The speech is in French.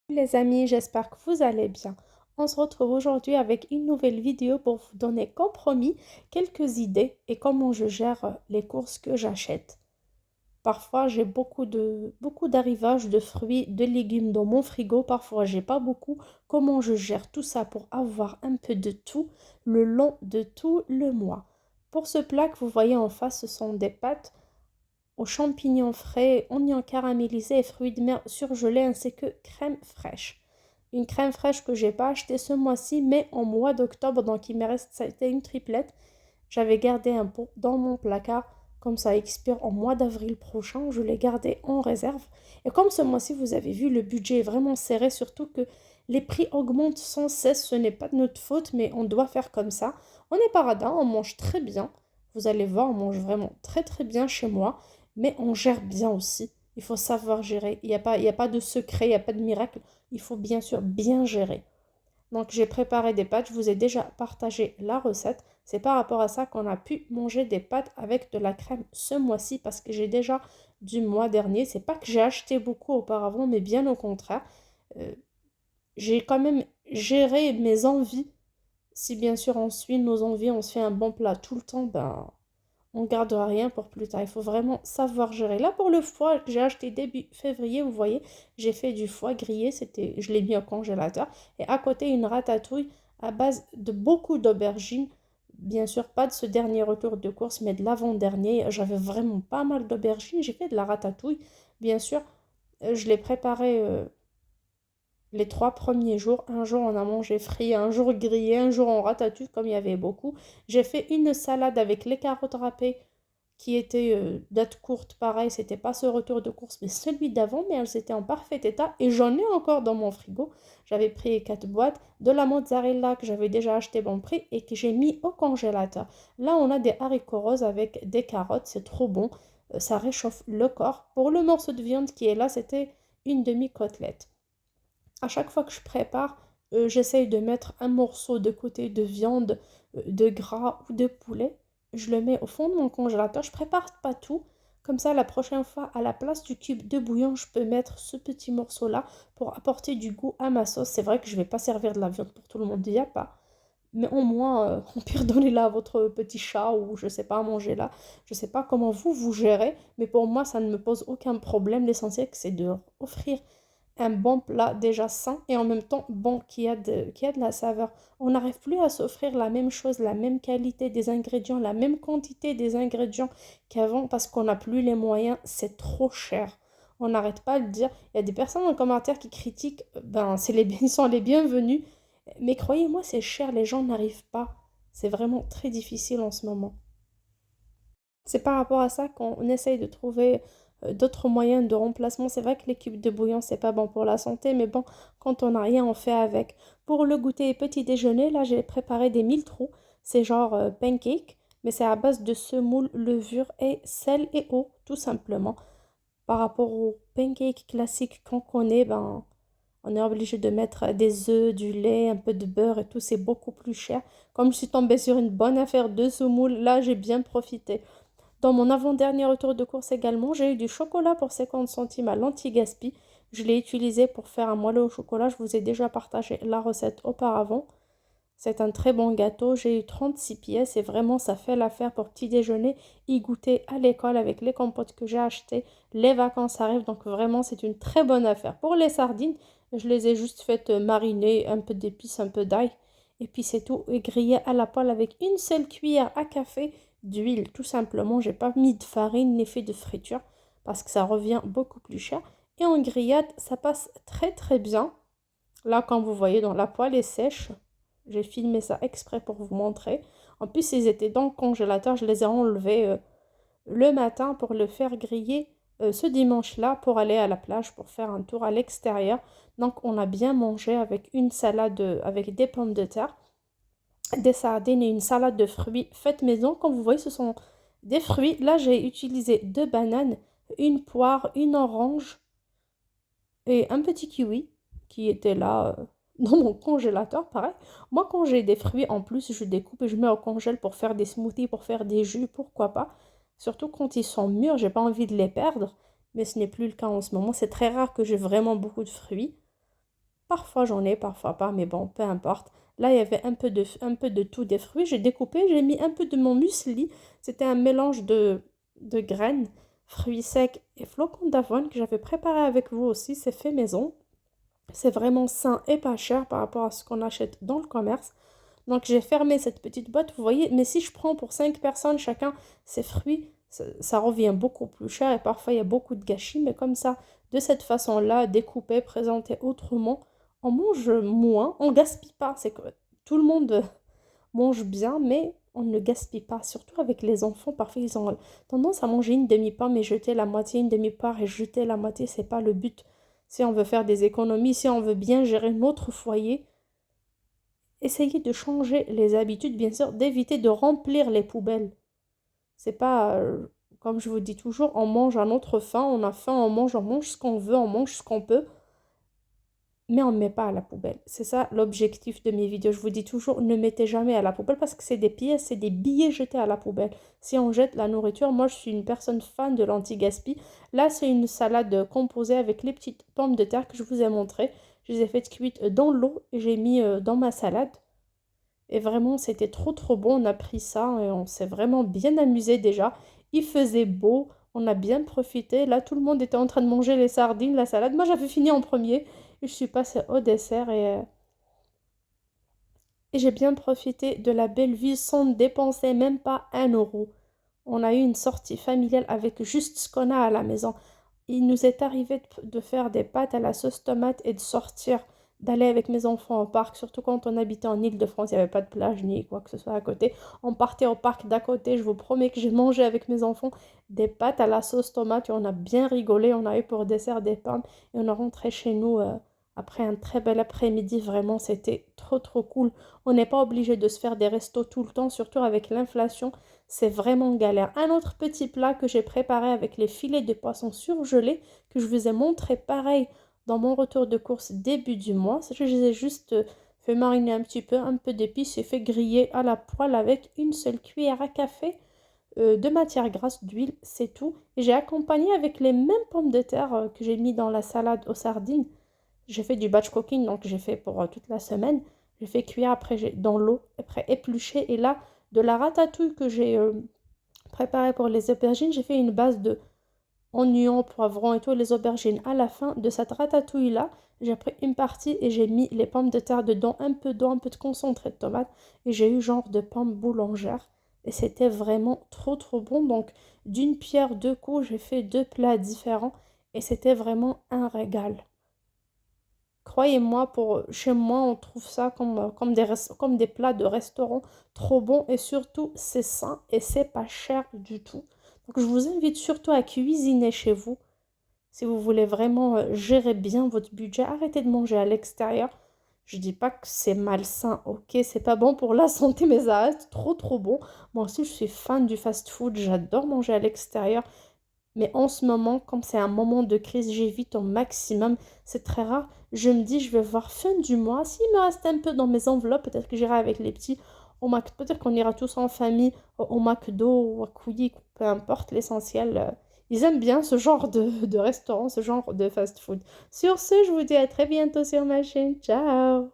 Les amis, j'espère que vous allez bien. On se retrouve aujourd'hui avec une nouvelle vidéo pour vous donner, comme promis, quelques idées et comment je gère les courses que j'achète. Parfois, j'ai beaucoup d'arrivages de fruits, de légumes dans mon frigo. Parfois, j'ai pas beaucoup. Comment je gère tout ça pour avoir un peu de tout le long de tout le mois. Pour ce plat que vous voyez en face, ce sont des pâtes aux champignons frais, oignons caramélisés et fruits de mer surgelés ainsi que crème fraîche. Une crème fraîche que j'ai pas achetée ce mois-ci, mais en mois d'octobre, donc il me reste, ça a été une triplette. J'avais gardé un pot dans mon placard, comme ça expire en mois d'avril prochain, je l'ai gardé en réserve. Et comme ce mois-ci, vous avez vu, le budget est vraiment serré, surtout que les prix augmentent sans cesse, ce n'est pas de notre faute, mais on doit faire comme ça. On est paradin, on mange très bien. Vous allez voir, on mange vraiment très très bien chez moi, mais on gère bien aussi. Il faut savoir gérer. Il y a pas de secret, il n'y a pas de miracle. Il faut bien sûr bien gérer. Donc j'ai préparé des pâtes, je vous ai déjà partagé la recette. C'est par rapport à ça qu'on a pu manger des pâtes avec de la crème ce mois-ci parce que j'ai déjà du mois dernier. C'est pas que j'ai acheté beaucoup auparavant, mais bien au contraire. Euh, j'ai quand même géré mes envies. Si bien sûr on suit nos envies, on se fait un bon plat tout le temps, ben on ne gardera rien pour plus tard. Il faut vraiment savoir gérer. Là, pour le foie, j'ai acheté début février. Vous voyez, j'ai fait du foie grillé. Je l'ai mis au congélateur. Et à côté, une ratatouille à base de beaucoup d'aubergines. Bien sûr, pas de ce dernier retour de course, mais de l'avant-dernier. J'avais vraiment pas mal d'aubergines. J'ai fait de la ratatouille. Bien sûr, je l'ai préparé les 3 premiers jours. Un jour, on a mangé frit, un jour grillé, un jour en ratatouille, comme il y avait beaucoup. J'ai fait une salade avec les carottes râpées qui était date courte, pareil, c'était pas ce retour de course, mais celui d'avant, mais elles étaient en parfait état et j'en ai encore dans mon frigo. J'avais pris 4 boîtes de la mozzarella que j'avais déjà acheté bon prix et que j'ai mis au congélateur. Là, on a des haricots roses avec des carottes, c'est trop bon, ça réchauffe le corps. Pour le morceau de viande qui est là, c'était une demi-côtelette. À chaque fois que je prépare, j'essaye de mettre un morceau de côté de viande, de gras ou de poulet. Je le mets au fond de mon congélateur. Je prépare pas tout. Comme ça, la prochaine fois, à la place du cube de bouillon, je peux mettre ce petit morceau-là pour apporter du goût à ma sauce. C'est vrai que je ne vais pas servir de la viande pour tout le monde, il n'y a pas. Mais au moins, au pire, donnez-la à votre petit chat ou je sais pas, mangez-la. Je sais pas comment vous gérez, mais pour moi, ça ne me pose aucun problème. L'essentiel, c'est de offrir un bon plat déjà sain et en même temps bon qui a de la saveur. On n'arrive plus à s'offrir la même chose, la même qualité des ingrédients, la même quantité des ingrédients qu'avant parce qu'on n'a plus les moyens, c'est trop cher. On n'arrête pas de dire. Il y a des personnes en commentaire qui critiquent, ben ils sont les bienvenus, mais croyez-moi, c'est cher, les gens n'arrivent pas. C'est vraiment très difficile en ce moment. C'est par rapport à ça qu'on essaye de trouver d'autres moyens de remplacement. C'est vrai que les cubes de bouillon, c'est pas bon pour la santé, mais bon, quand on n'a rien, on fait avec. Pour le goûter et petit déjeuner, là, j'ai préparé des mille trous. C'est genre pancake, mais c'est à base de semoule, levure et sel et eau, tout simplement. Par rapport aux pancakes classiques qu'on connaît, ben, on est obligé de mettre des œufs, du lait, un peu de beurre et tout, c'est beaucoup plus cher. Comme je suis tombée sur une bonne affaire de semoule, là, j'ai bien profité. Dans mon avant-dernier retour de course également, j'ai eu du chocolat pour 50 centimes à l'anti-gaspi. Je l'ai utilisé pour faire un moelleux au chocolat. Je vous ai déjà partagé la recette auparavant. C'est un très bon gâteau. J'ai eu 36 pièces et vraiment ça fait l'affaire pour petit déjeuner, y goûter à l'école avec les compotes que j'ai achetées. Les vacances arrivent donc vraiment c'est une très bonne affaire. Pour les sardines, je les ai juste faites mariner, un peu d'épices, un peu d'ail. Et puis c'est tout, et grillé à la poêle avec une seule cuillère à café d'huile. Tout simplement, j'ai pas mis de farine ni fait de friture parce que ça revient beaucoup plus cher. Et en grillade, ça passe très très bien. Là, comme vous voyez, dans la poêle est sèche. J'ai filmé ça exprès pour vous montrer. En plus, ils étaient dans le congélateur. Je les ai enlevés le matin pour le faire griller ce dimanche-là pour aller à la plage, pour faire un tour à l'extérieur. Donc, on a bien mangé avec une salade avec des pommes de terre, des sardines et une salade de fruits faite maison. Comme vous voyez, ce sont des fruits. Là, j'ai utilisé 2 bananes, une poire, une orange et un petit kiwi qui était là dans mon congélateur, pareil. Moi, quand j'ai des fruits en plus, je découpe et je mets au congèle pour faire des smoothies, pour faire des jus, pourquoi pas. Surtout quand ils sont mûrs, j'ai pas envie de les perdre, mais ce n'est plus le cas en ce moment. C'est très rare que j'ai vraiment beaucoup de fruits. Parfois j'en ai, parfois pas, mais bon, peu importe. Là, il y avait un peu de tout, des fruits. J'ai découpé, j'ai mis un peu de mon muesli. C'était un mélange de graines, fruits secs et flocons d'avoine que j'avais préparé avec vous aussi. C'est fait maison. C'est vraiment sain et pas cher par rapport à ce qu'on achète dans le commerce. Donc j'ai fermé cette petite boîte, vous voyez. Mais si je prends pour 5 personnes chacun ces fruits, ça revient beaucoup plus cher et parfois il y a beaucoup de gâchis. Mais comme ça, de cette façon-là, découpé, présenté autrement, on mange moins, on gaspille pas. C'est que tout le monde mange bien, mais on ne gaspille pas. Surtout avec les enfants, parfois ils ont tendance à manger une demi-pomme et jeter la moitié, une demi-part et jeter la moitié. C'est pas le but. Si on veut faire des économies, si on veut bien gérer notre foyer, essayez de changer les habitudes, bien sûr, d'éviter de remplir les poubelles. C'est pas, comme je vous dis toujours, on mange à notre faim, on a faim, on mange ce qu'on veut, on mange ce qu'on peut, mais on ne met pas à la poubelle. C'est ça l'objectif de mes vidéos. Je vous dis toujours, ne mettez jamais à la poubelle parce que c'est des pièces, c'est des billets jetés à la poubelle. Si on jette la nourriture, moi je suis une personne fan de l'anti-gaspi. Là, c'est une salade composée avec les petites pommes de terre que je vous ai montrées. Je les ai faites cuites dans l'eau et j'ai mis dans ma salade. Et vraiment, c'était trop trop bon. On a pris ça et on s'est vraiment bien amusé déjà. Il faisait beau, on a bien profité. Là, tout le monde était en train de manger les sardines, la salade. Moi, j'avais fini en premier et je suis passée au dessert et j'ai bien profité de la belle vie sans dépenser même pas 1 euro. On a eu une sortie familiale avec juste ce qu'on a à la maison. Il nous est arrivé de faire des pâtes à la sauce tomate et de sortir, d'aller avec mes enfants au parc, surtout quand on habitait en Île-de-France, il n'y avait pas de plage ni quoi que ce soit à côté. On partait au parc d'à côté, je vous promets que j'ai mangé avec mes enfants des pâtes à la sauce tomate et on a bien rigolé. On a eu pour dessert des pommes et on est rentré chez nous après un très bel après-midi. Vraiment, c'était trop trop cool. On n'est pas obligé de se faire des restos tout le temps, surtout avec l'inflation. C'est vraiment galère. Un autre petit plat que j'ai préparé avec les filets de poisson surgelés que je vous ai montré pareil dans mon retour de course début du mois. C'est que je les ai juste fait mariner un peu d'épices et fait griller à la poêle avec une seule cuillère à café de matière grasse, d'huile, c'est tout. Et j'ai accompagné avec les mêmes pommes de terre que j'ai mis dans la salade aux sardines. J'ai fait du batch cooking, donc j'ai fait pour toute la semaine. J'ai fait cuire après dans l'eau, après éplucher. Et là, de la ratatouille que j'ai préparée pour les aubergines, j'ai fait une base de oignons, poivrons et tout, les aubergines. À la fin de cette ratatouille-là, j'ai pris une partie et j'ai mis les pommes de terre dedans, un peu d'eau, un peu de concentré de tomate. Et j'ai eu genre de pommes boulangères. Et c'était vraiment trop trop bon. Donc, d'une pierre deux coups, j'ai fait 2 plats différents. Et c'était vraiment un régal. Croyez-moi, pour chez moi, on trouve ça comme des plats de restaurant trop bons et surtout, c'est sain et c'est pas cher du tout. Donc, je vous invite surtout à cuisiner chez vous. Si vous voulez vraiment gérer bien votre budget, arrêtez de manger à l'extérieur. Je dis pas que c'est malsain, ok, c'est pas bon pour la santé, mais ça reste trop trop bon. Moi aussi, je suis fan du fast-food, j'adore manger à l'extérieur. Mais en ce moment, comme c'est un moment de crise, j'évite au maximum. C'est très rare. Je me dis, je vais voir fin du mois. S'il me reste un peu dans mes enveloppes, peut-être que j'irai avec les petits au Mac. Peut-être qu'on ira tous en famille au McDo ou à Quick, peu importe l'essentiel. Ils aiment bien ce genre de restaurant, ce genre de fast-food. Sur ce, je vous dis à très bientôt sur ma chaîne. Ciao!